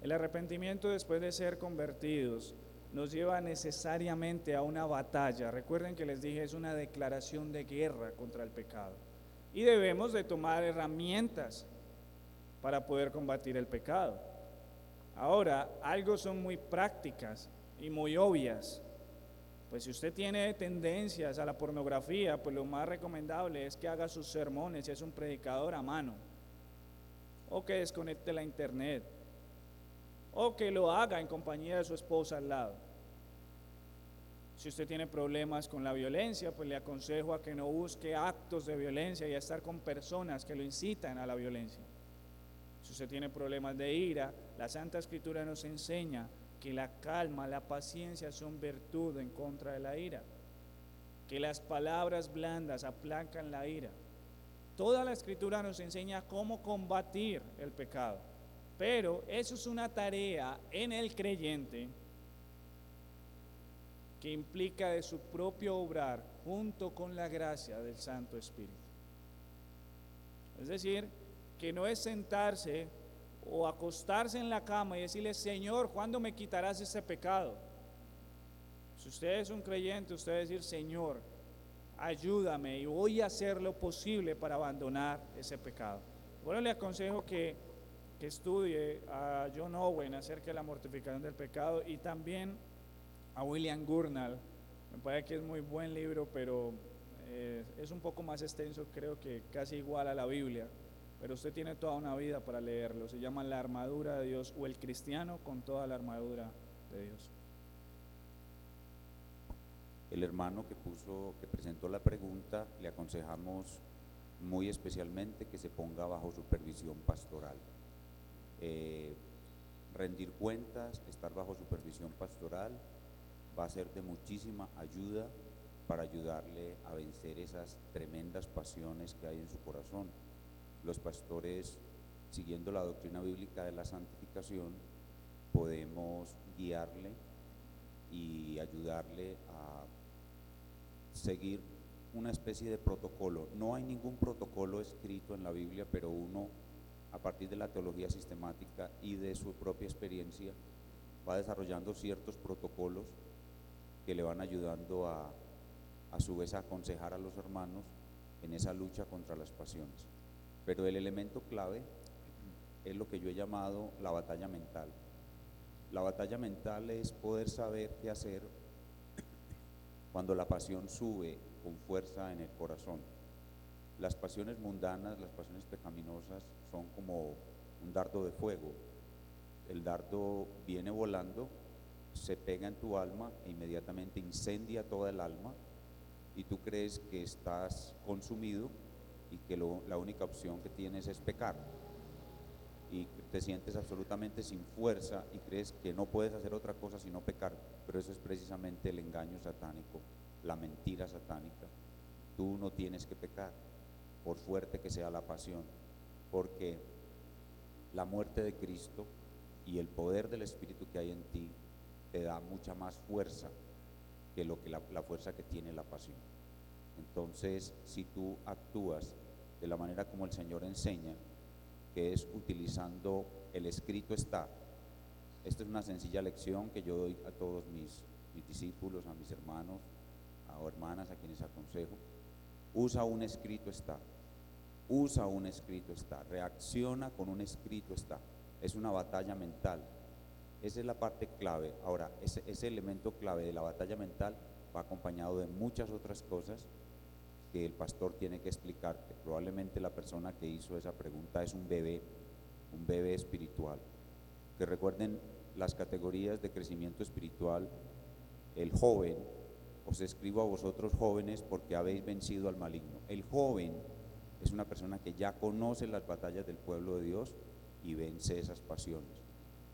El arrepentimiento, después de ser convertidos, nos lleva necesariamente a una batalla. Recuerden que les dije, es una declaración de guerra contra el pecado. Y debemos de tomar herramientas para poder combatir el pecado. Ahora, algo son muy prácticas y muy obvias. Pues si usted tiene tendencias a la pornografía, pues lo más recomendable es que haga sus sermones, si es un predicador, a mano, o que desconecte la internet, o que lo haga en compañía de su esposa al lado. Si usted tiene problemas con la violencia, pues le aconsejo a que no busque actos de violencia y a estar con personas que lo incitan a la violencia. Si usted tiene problemas de ira, la Santa Escritura nos enseña que la calma, la paciencia son virtud en contra de la ira, que las palabras blandas aplacan la ira. Toda la Escritura nos enseña cómo combatir el pecado, pero eso es una tarea en el creyente que implica de su propio obrar junto con la gracia del Santo Espíritu. Es decir, que no es sentarse o acostarse en la cama y decirle: Señor, ¿cuándo me quitarás este pecado? Si usted es un creyente, usted debe decir: Señor, ayúdame y voy a hacer lo posible para abandonar ese pecado. Bueno, le aconsejo que estudie a John Owen acerca de la mortificación del pecado, y también a William Gurnall. Me parece que es muy buen libro, pero es un poco más extenso, creo que casi igual a la Biblia, pero usted tiene toda una vida para leerlo. Se llama La armadura de Dios, o El cristiano con toda la armadura de Dios. El hermano que presentó la pregunta, le aconsejamos muy especialmente que se ponga bajo supervisión pastoral. Rendir cuentas, estar bajo supervisión pastoral va a ser de muchísima ayuda para ayudarle a vencer esas tremendas pasiones que hay en su corazón. Los pastores, siguiendo la doctrina bíblica de la santificación, podemos guiarle y ayudarle a seguir una especie de protocolo. No hay ningún protocolo escrito en la Biblia, pero uno, a partir de la teología sistemática y de su propia experiencia, va desarrollando ciertos protocolos que le van ayudando a su vez a aconsejar a los hermanos en esa lucha contra las pasiones. Pero el elemento clave es lo que yo he llamado la batalla mental. La batalla mental es poder saber qué hacer cuando la pasión sube con fuerza en el corazón. Las pasiones mundanas, las pasiones pecaminosas son como un dardo de fuego. El dardo viene volando, se pega en tu alma e inmediatamente incendia toda el alma, y tú crees que estás consumido y que la única opción que tienes es pecar, y te sientes absolutamente sin fuerza y crees que no puedes hacer otra cosa sino pecar. Pero eso es precisamente el engaño satánico, la mentira satánica. Tú no tienes que pecar, por fuerte que sea la pasión, porque la muerte de Cristo y el poder del Espíritu que hay en ti te da mucha más fuerza que la fuerza que tiene la pasión. Entonces, si tú actúas de la manera como el Señor enseña, que es utilizando el escrito está. Esta es una sencilla lección que yo doy a todos mis discípulos, a mis hermanos o hermanas a quienes aconsejo. Usa un escrito está. Usa un escrito está. Reacciona con un escrito está. Es una batalla mental. Esa es la parte clave. Ahora, ese elemento clave de la batalla mental va acompañado de muchas otras cosas que el pastor tiene que explicarte. Probablemente la persona que hizo esa pregunta es un bebé espiritual. Que recuerden las categorías de crecimiento espiritual. El joven, os escribo a vosotros jóvenes porque habéis vencido al maligno. El joven es una persona que ya conoce las batallas del pueblo de Dios y vence esas pasiones.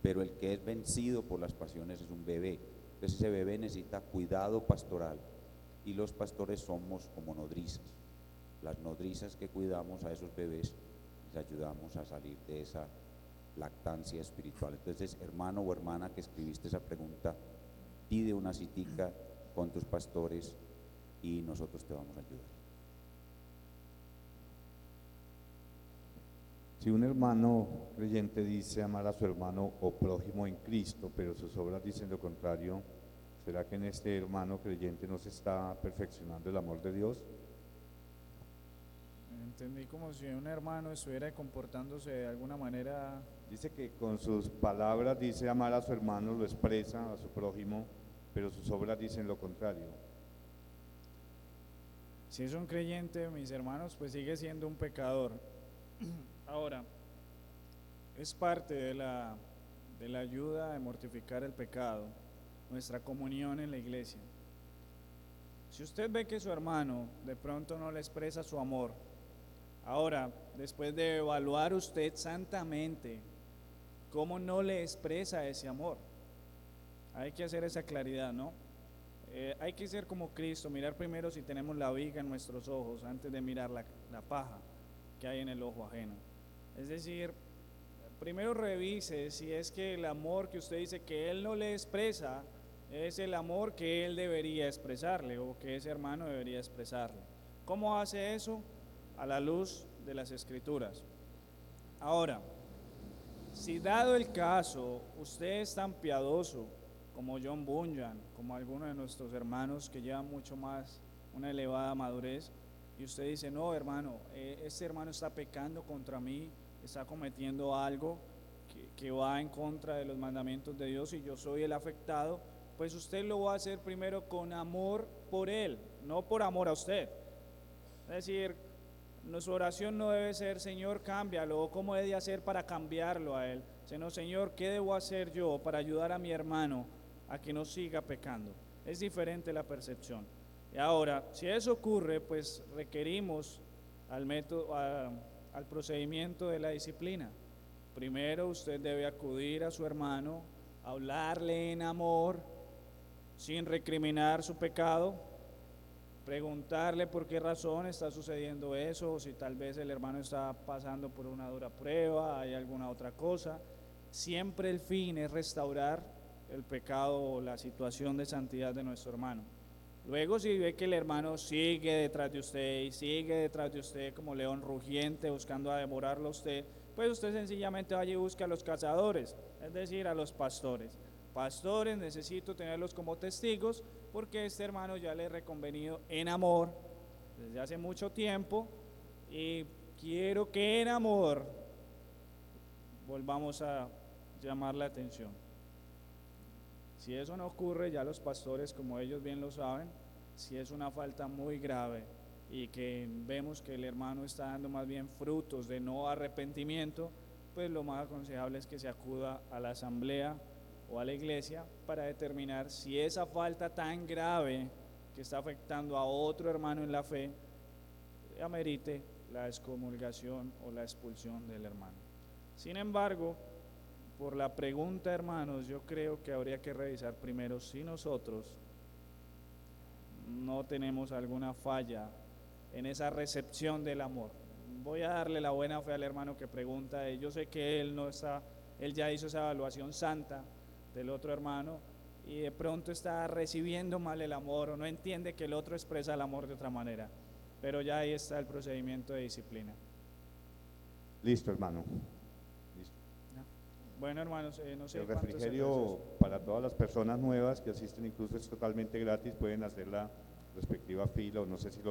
Pero el que es vencido por las pasiones es un bebé. Entonces ese bebé necesita cuidado pastoral y los pastores somos como nodrizas. Las nodrizas que cuidamos a esos bebés les ayudamos a salir de esa lactancia espiritual. Entonces, hermano o hermana que escribiste esa pregunta, pide una citica con tus pastores y nosotros te vamos a ayudar. Si un hermano creyente dice amar a su hermano o prójimo en Cristo, pero sus obras dicen lo contrario, ¿será que en este hermano creyente no se está perfeccionando el amor de Dios? Entendí como si un hermano estuviera comportándose de alguna manera. Dice que con sus palabras dice amar a su hermano, lo expresa a su prójimo, pero sus obras dicen lo contrario. Si es un creyente, mis hermanos, pues sigue siendo un pecador. Ahora, es parte de la ayuda de mortificar el pecado, nuestra comunión en la iglesia. Si usted ve que su hermano de pronto no le expresa su amor, ahora, después de evaluar usted santamente cómo no le expresa ese amor, hay que hacer esa claridad, ¿no? Hay que ser como Cristo, mirar primero si tenemos la viga en nuestros ojos antes de mirar la paja que hay en el ojo ajeno. Es decir, primero revise si es que el amor que usted dice que él no le expresa es el amor que él debería expresarle o que ese hermano debería expresarle. ¿Cómo hace eso? A la luz de las Escrituras. Ahora, si dado el caso usted es tan piadoso como John Bunyan, como algunos de nuestros hermanos que llevan mucho más una elevada madurez, y usted dice, no hermano, este hermano está pecando contra mí, está cometiendo algo que va en contra de los mandamientos de Dios y yo soy el afectado, pues usted lo va a hacer primero con amor por él, no por amor a usted. Es decir, nuestra oración no debe ser, Señor, cámbialo, o cómo he de hacer para cambiarlo a él, sino, Señor, ¿qué debo hacer yo para ayudar a mi hermano a que no siga pecando? Es diferente la percepción. Y ahora, si eso ocurre, pues requerimos al procedimiento de la disciplina. Primero usted debe acudir a su hermano, hablarle en amor, sin recriminar su pecado, preguntarle por qué razón está sucediendo eso, o si tal vez el hermano está pasando por una dura prueba, hay alguna otra cosa. Siempre el fin es restaurar el pecado o la situación de santidad de nuestro hermano. Luego, si ve que el hermano sigue detrás de usted y sigue detrás de usted como león rugiente buscando a devorarlo a usted, pues usted sencillamente vaya y busca a los cazadores, es decir, a los pastores. Pastores, necesito tenerlos como testigos porque este hermano ya le he reconvenido en amor desde hace mucho tiempo y quiero que en amor volvamos a llamar la atención. Si eso no ocurre, ya los pastores, como ellos bien lo saben, si es una falta muy grave y que vemos que el hermano está dando más bien frutos de no arrepentimiento, pues lo más aconsejable es que se acuda a la asamblea o a la iglesia para determinar si esa falta tan grave que está afectando a otro hermano en la fe amerite la excomulgación o la expulsión del hermano. Sin embargo, por la pregunta, hermanos, yo creo que habría que revisar primero si nosotros no tenemos alguna falla en esa recepción del amor. Voy a darle la buena fe al hermano que pregunta, yo sé que él ya hizo esa evaluación santa del otro hermano y de pronto está recibiendo mal el amor o no entiende que el otro expresa el amor de otra manera, pero ya ahí está el procedimiento de disciplina. Listo, hermano. Bueno, hermanos, no sé. El refrigerio para todas las personas nuevas que asisten, incluso es totalmente gratis, pueden hacer la respectiva fila, o no sé si lo